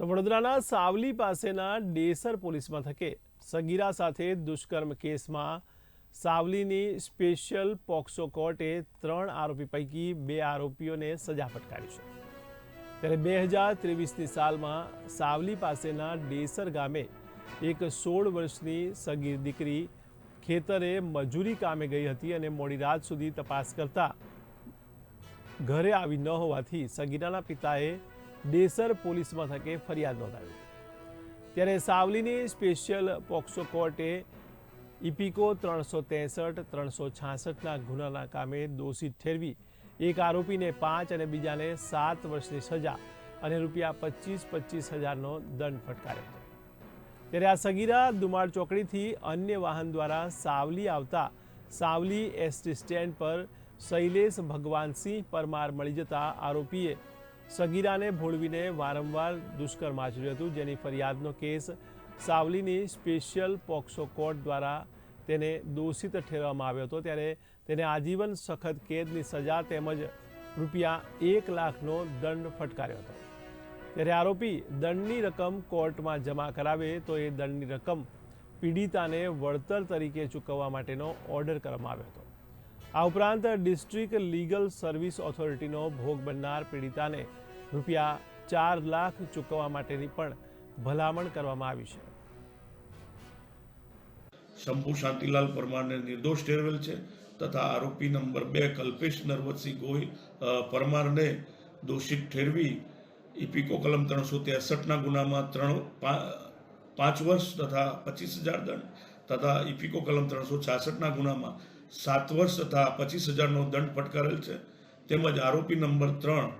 તો વડોદરાના સાવલી પાસેના ડેસર પોલીસ મથકે સગીરા સાથે દુષ્કર્મ કેસમાં સાવલીની સ્પેશિયલ પોક્સો કોર્ટે 3 આરોપી પૈકી 2 આરોપીઓને સજા ફટકારી છે। ત્યારે 2023ની સાલમાં સાવલી પાસેના ડેસર ગામે એક 16 વર્ષની સગીર દીકરી ખેતરે મજૂરી કામે ગઈ હતી અને મોડી રાત સુધી તપાસ કરતા ઘરે આવી ન હોવાથી સગીરાના પિતાએ ડેસર પોલીસ મથકે ફરિયાદ નોંધાવી। ત્યારે સાવલીની સ્પેશિયલ પોક્સો કોર્ટે ઇપિકો 363, 366ના ગુનાના કામે દોષિત ઠેરવી એક આરોપીને 5 અને બીજાને 7 વર્ષની સજા અને ₹25,000નો દંડ ફટકાર્યો હતો। ત્યારે આ સગીરા દુમાળ ચોકડીથી અન્ય વાહન દ્વારા સાવલી આવતા સાવલી એસટી સ્ટેન્ડ પર શૈલેષ ભગવાનસિંહ પરમાર મળી જતા આરોપીએ સગીરાને ભોળવીને વારંવાર દુષ્કર્મ આચર્યું હતું, જેની ફરિયાદનો કેસ સાવલીની સ્પેશિયલ પોક્સો કોર્ટ દ્વારા તેને દોષિત ઠેરવવામાં આવ્યો હતો। ત્યારે તેને આજીવન સખત કેદની સજા તેમજ ₹1 લાખનો દંડ ફટકાર્યો હતો। ત્યારે આરોપી દંડની રકમ કોર્ટમાં જમા કરાવે તો એ દંડની રકમ પીડિતાને વળતર તરીકે ચૂકવવા માટેનો ઓર્ડર કરવામાં આવ્યો હતો। આ ઉપરાંત ડિસ્ટ્રિક્ટ લીગલ સર્વિસ ઓથોરિટીનો ભોગ બનનાર પીડિતાને ₹4 લાખ ચૂકવવા માટેની પણ ભલામણ કરવામાં આવી છે। શંભુ શાંતિલાલ પરમારને નિર્દોષ ઠેરવેલ છે તથા આરોપી નંબર 2 કલ્પેશ નરવતસિંહ ગોહિલ પરમારને દોષિત ઠેરવી ઇપિકો કલમ 363ના ગુનામાં 5 વર્ષ તથા 25,000 દંડ તથા ઇપિકો કલમ 366ના ગુનામાં 7 વર્ષ તથા 25,000નો દંડ ફટકારેલ છે। તેમજ આરોપી નંબર 3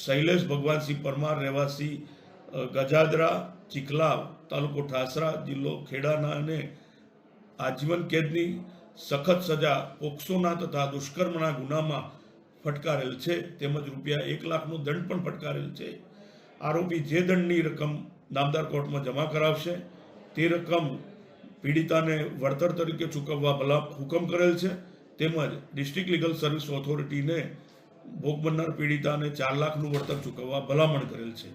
શૈલેષ ભગવાનસિંહ પરમાર રહેવાસી ગજાદરા ચીખલાવ તાલુકો ઠાસરા જિલ્લો ખેડાના અને આજીવન કેદની સખત સજા પોક્સોના તથા દુષ્કર્મના ગુનામાં ફટકારેલ છે। તેમજ ₹1 લાખનો દંડ પણ ફટકારેલ છે। આરોપી જે દંડની રકમ નામદાર કોર્ટમાં જમા કરાવશે તે રકમ પીડિતાને વળતર તરીકે ચૂકવવા હુકમ કરેલ છે। તેમજ ડિસ્ટ્રિક્ટ લીગલ સર્વિસ ઓથોરિટીને ભોગ બનનાર પીડિતાને 4 લાખનું વળતર ચૂકવવા ભલામણ કરેલ છે।